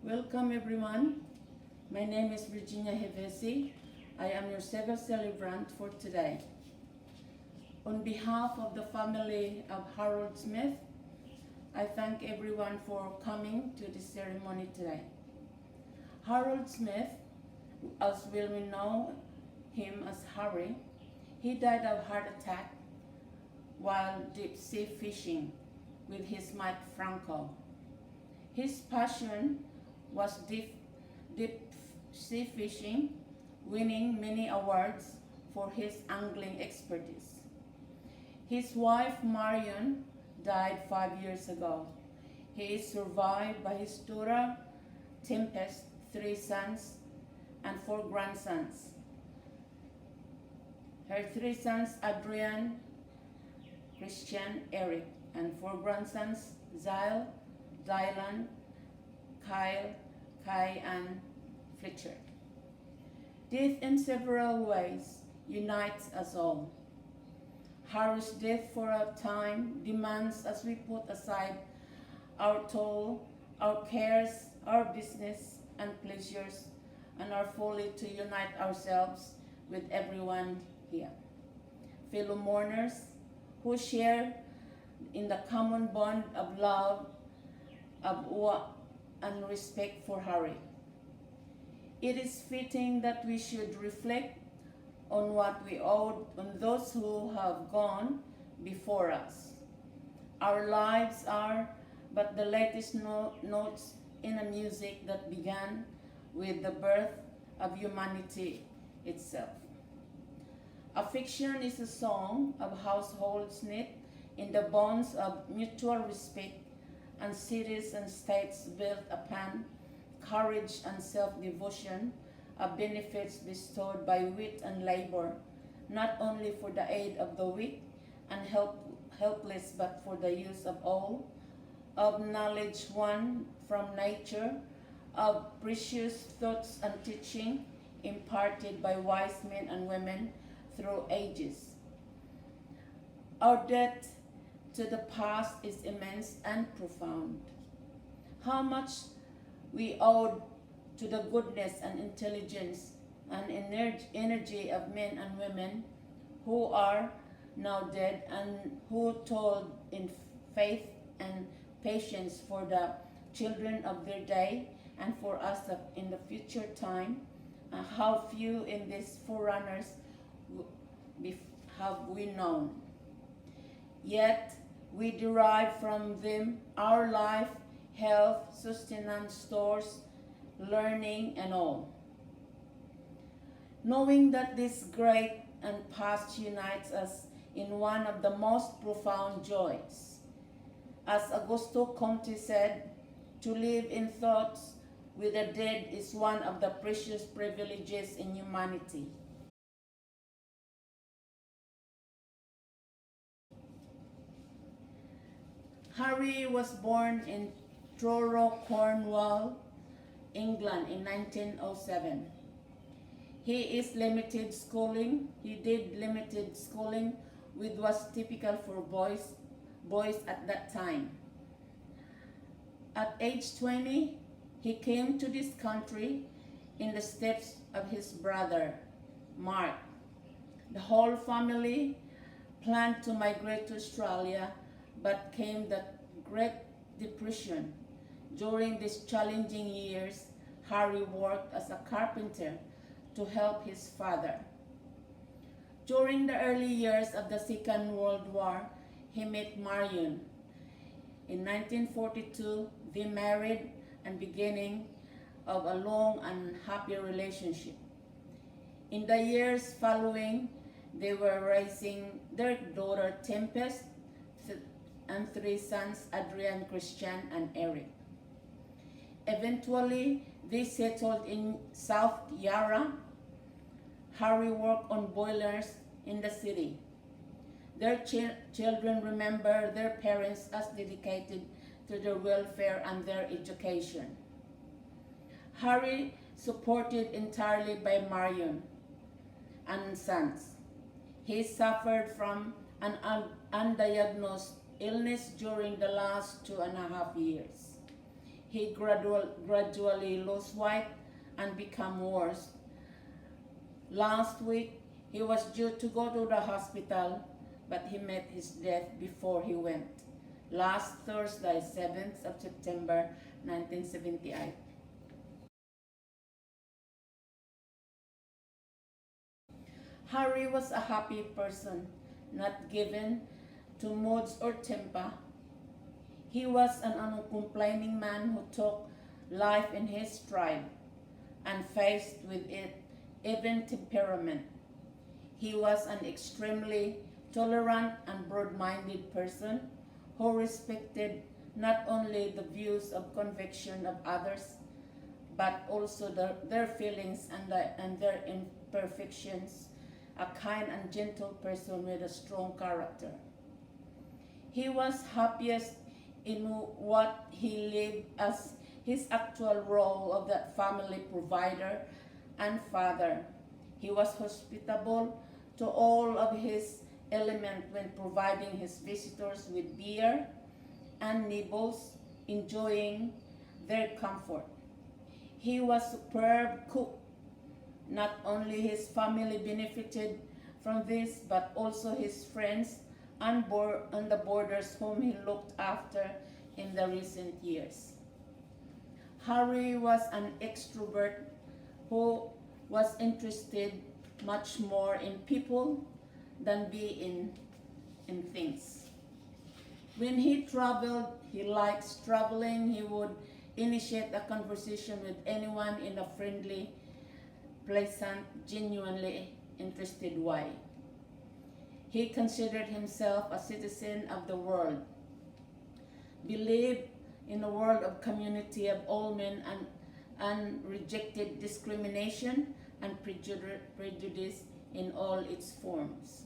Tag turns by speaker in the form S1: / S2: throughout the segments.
S1: Welcome everyone. My name is Virginia Hevesi. I am your civil celebrant for today. On behalf of the family of Harold Smith, I thank everyone for coming to this ceremony today. Harold Smith, as we know him as Harry, he died of heart attack while deep sea fishing with his mate Franco. His passion was deep sea fishing, winning many awards for his angling expertise. His wife Marion died 5 years ago. He is survived by his daughter Tempest, 3 sons and 4 grandsons. Her 3 sons Adrian, Christian, Eric, and 4 grandsons Zyle, Dylan, Kyle, Kai, and Fletcher. Death in several ways unites us all. Harry's death for a time demands as we put aside our toil, our cares, our business and pleasures, and our folly to unite ourselves with everyone here. Fellow mourners who share in the common bond of love, of awe and respect for Harry. It is fitting that we should reflect on what we owe on those who have gone before us. Our lives are but the latest notes in a music that began with the birth of humanity itself. Affection is a song of households knit in the bonds of mutual respect, and cities and states built upon courage and self-devotion are benefits bestowed by wit and labor, not only for the aid of the weak and helpless, but for the use of all, of knowledge won from nature, of precious thoughts and teaching imparted by wise men and women through ages. Our debt to the past is immense and profound. How much we owe to the goodness and intelligence and energy of men and women who are now dead and who toiled in faith and patience for the children of their day and for us in the future time. How few in these forerunners have we known. Yet we derive from them our life, health, sustenance, stores, learning, and all. Knowing that this great and past unites us in one of the most profound joys. As Augusto Comte said, to live in thoughts with the dead is one of the precious privileges in humanity. Harry was born in Truro, Cornwall, England in 1907. He did limited schooling, which was typical for boys at that time. At age 20, he came to this country in the steps of his brother, Mark. The whole family planned to migrate to Australia, but came the Great Depression. During these challenging years, Harry worked as a carpenter to help his father. During the early years of the Second World War, he met Marion. In 1942, they married and beginning of a long and happy relationship. In the years following, they were raising their daughter Tempest and 3 sons, Adrian, Christian, and Eric. Eventually, they settled in South Yarra. Harry worked on boilers in the city. Their children remember their parents as dedicated to their welfare and their education. Harry, supported entirely by Marion and sons. He suffered from an undiagnosed illness during the last 2.5 years. he gradually lost weight and became worse. Last week, he was due to go to the hospital, but he met his death before he went. Last Thursday, 7th of September, 1978. Harry was a happy person, not given to moods or temper. He was an uncomplaining man who took life in his stride and faced with it even temperament. He was an extremely tolerant and broad-minded person who respected not only the views of conviction of others, but also their feelings and their imperfections, a kind and gentle person with a strong character. He was happiest in what he lived as his actual role of that family provider and father. He was hospitable to all of his element when providing his visitors with beer and nibbles, enjoying their comfort. He was superb cook. Not only his family benefited from this, but also his friends on the borders whom he looked after in the recent years. Harry was an extrovert who was interested much more in people than in things. When he traveled, he likes traveling. He would initiate a conversation with anyone in a friendly, pleasant, genuinely interested way. He considered himself a citizen of the world, believed in a world of community of all men and rejected discrimination and prejudice in all its forms.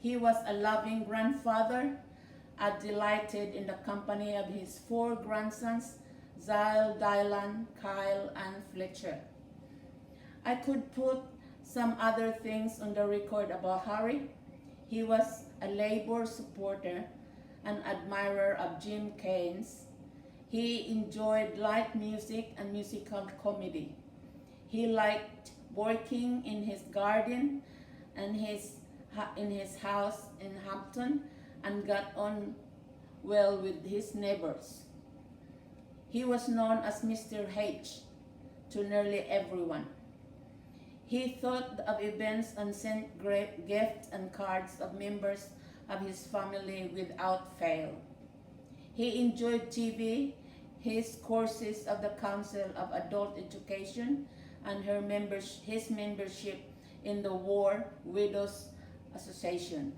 S1: He was a loving grandfather, delighted in the company of his 4 grandsons, Zyle, Dylan, Kyle, and Fletcher. I could put some other things on the record about Harry. He was a Labour supporter, an admirer of Jim Keynes. He enjoyed light music and musical comedy. He liked working in his garden and in his house in Hampton and got on well with his neighbors. He was known as Mr. H to nearly everyone. He thought of events and sent gifts and cards of members of his family without fail. He enjoyed TV, his courses of the Council of Adult Education, and his membership in the War Widows Association.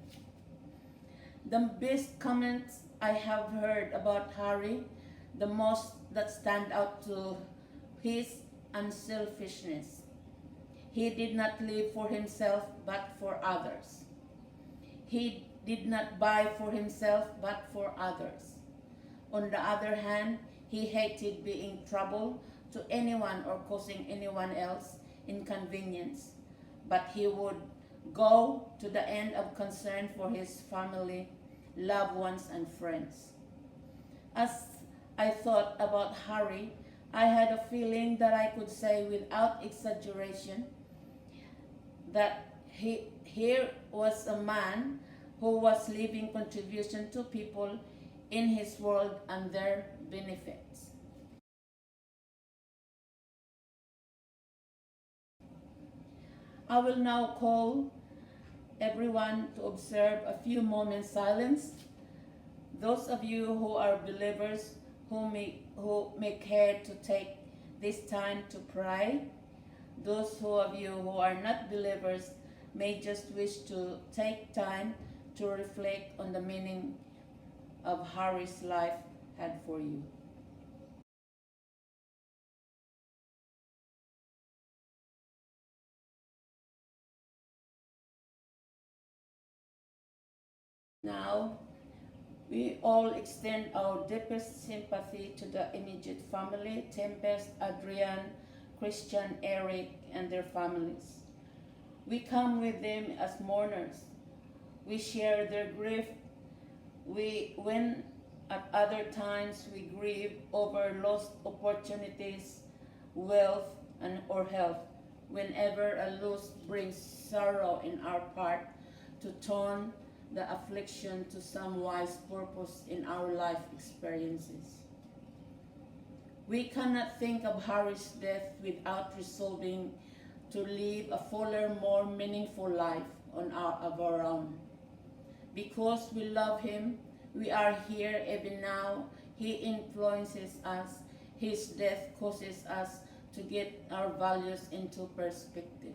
S1: The best comments I have heard about Harry, the most that stand out to his unselfishness. He did not live for himself but for others. He did not buy for himself but for others. On the other hand, he hated being trouble to anyone or causing anyone else inconvenience, but he would go to the end of concern for his family, loved ones, and friends. As I thought about Harry, I had a feeling that I could say without exaggeration that here was a man who was leaving contribution to people in his world and their benefits. I will now call everyone to observe a few moments silence. Those of you who are believers who may care to take this time to pray. Those of you who are not believers may just wish to take time to reflect on the meaning of Harry's life had for you. Now, we all extend our deepest sympathy to the immediate family, Tempest, Adrian, Christian, Eric, and their families. We come with them as mourners. We share their grief. When At other times, we grieve over lost opportunities, wealth, or health. Whenever a loss brings sorrow in our part, to turn the affliction to some wise purpose in our life experiences. We cannot think of Harry's death without resolving to live a fuller, more meaningful life of our own. Because we love him, we are here even now. He influences us. His death causes us to get our values into perspective.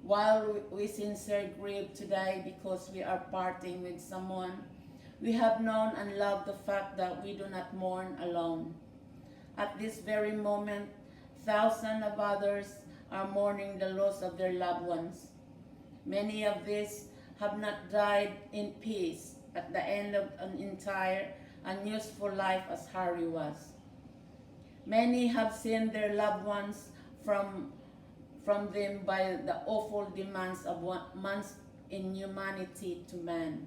S1: While we sincerely grieve today because we are parting with someone, we have known and loved the fact that we do not mourn alone. At this very moment, thousands of others are mourning the loss of their loved ones. Many of these have not died in peace at the end of an entire and useful life as Harry was. Many have seen their loved ones from them by the awful demands of man's inhumanity to man.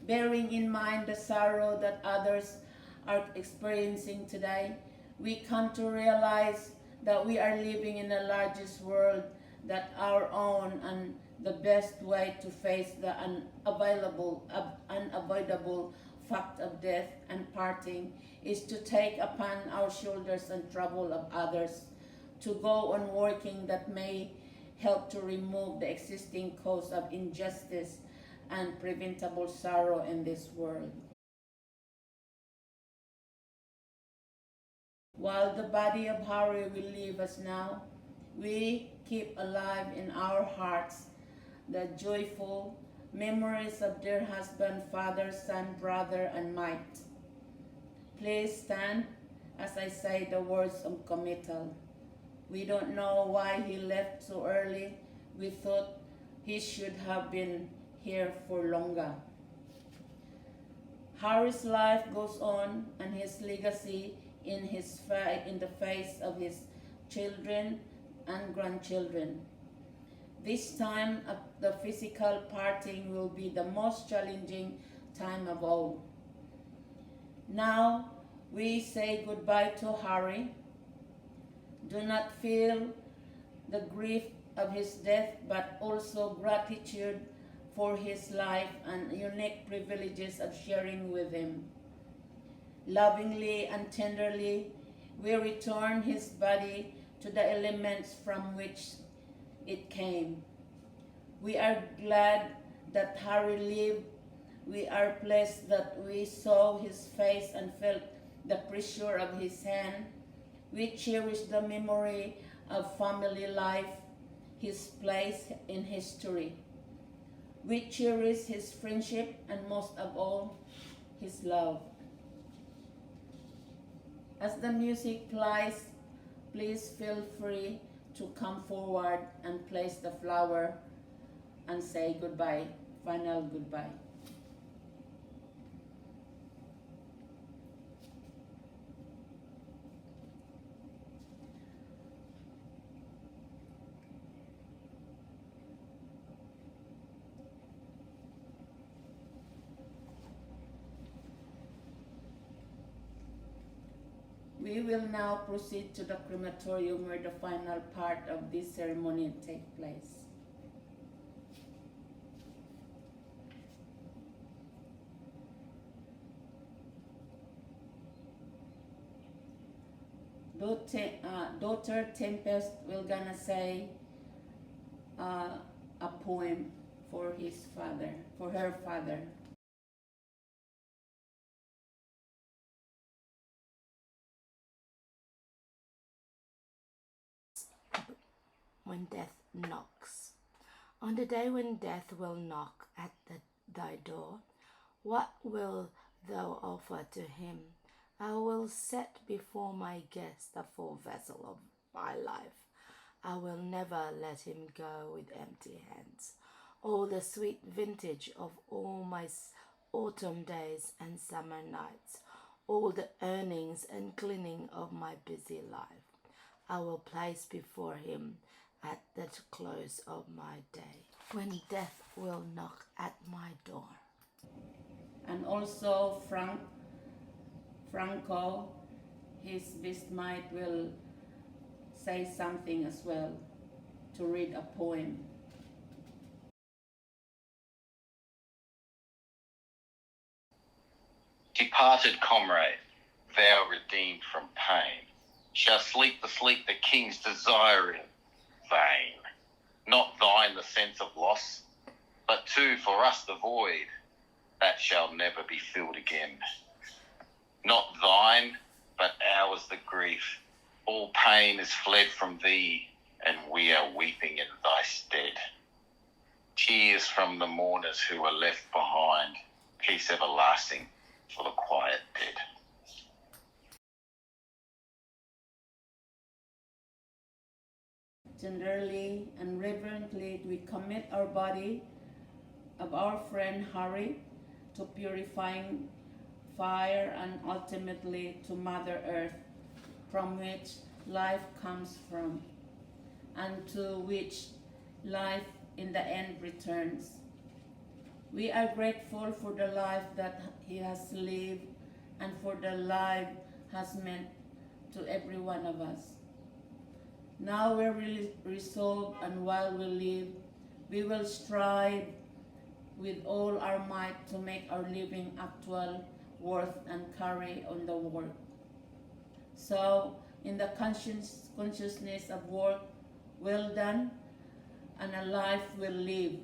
S1: Bearing in mind the sorrow that others are experiencing today, we come to realize that we are living in the largest world that our own, and the best way to face the unavoidable fact of death and parting is to take upon our shoulders and trouble of others, to go on working that may help to remove the existing cause of injustice and preventable sorrow in this world. While the body of Harry will leave us now, we keep alive in our hearts the joyful memories of dear husband, father, son, brother, and mate. Please stand as I say the words of committal. We don't know why he left so early. We thought he should have been here for longer. Harry's life goes on, and his legacy in the face of his children and grandchildren. This time of the physical parting will be the most challenging time of all. Now we say goodbye to Harry. Do not feel the grief of his death, but also gratitude for his life and unique privileges of sharing with him. Lovingly and tenderly, we return his body to the elements from which it came. We are glad that Harry lived. We are blessed that we saw his face and felt the pressure of his hand. We cherish the memory of family life, his place in history. We cherish his friendship and most of all, his love. As the music plays, please feel free to come forward and place the flower and say goodbye, final goodbye. We will now proceed to the crematorium where the final part of this ceremony takes place. Daughter Tempest will gonna say a poem for her father.
S2: When death knocks. On the day when death will knock at thy door, what wilt thou offer to him? I will set before my guest a full vessel of my life. I will never let him go with empty hands. All the sweet vintage of all my autumn days and summer nights, all the earnings and cleaning of my busy life, I will place before him at the close of my day, when death will knock at my door.
S1: And also Franco, his Bismite, will say something as well, to read a poem.
S3: Departed comrade, thou redeemed from pain, shall sleep the sleep the kings desire in vain. Not thine the sense of loss, but too for us the void that shall never be filled again. Not thine, but ours the grief. All pain is fled from thee, and we are weeping in thy stead. Tears from the mourners who are left behind, peace everlasting for the quiet dead.
S1: Tenderly and reverently we commit our body of our friend Harry to purifying fire and ultimately to Mother Earth, from which life comes from, and to which life in the end returns. We are grateful for the life that he has lived and for the life has meant to every one of us. Now we're really resolved, and while we live, we will strive with all our might to make our living actual worth and carry on the work. So, in the consciousness of work well done, and a life will live,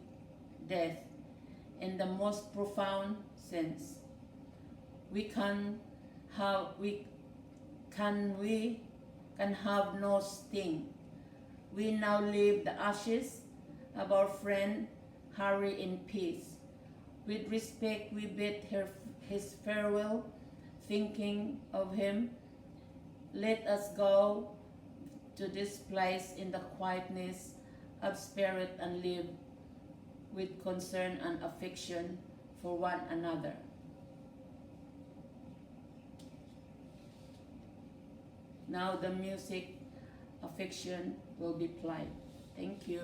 S1: death, in the most profound sense. We can have no sting. We now leave the ashes of our friend Harry in peace. With respect, we bid his farewell, thinking of him. Let us go to this place in the quietness of spirit and live with concern and affection for one another. Now the music affection will be played. Thank you.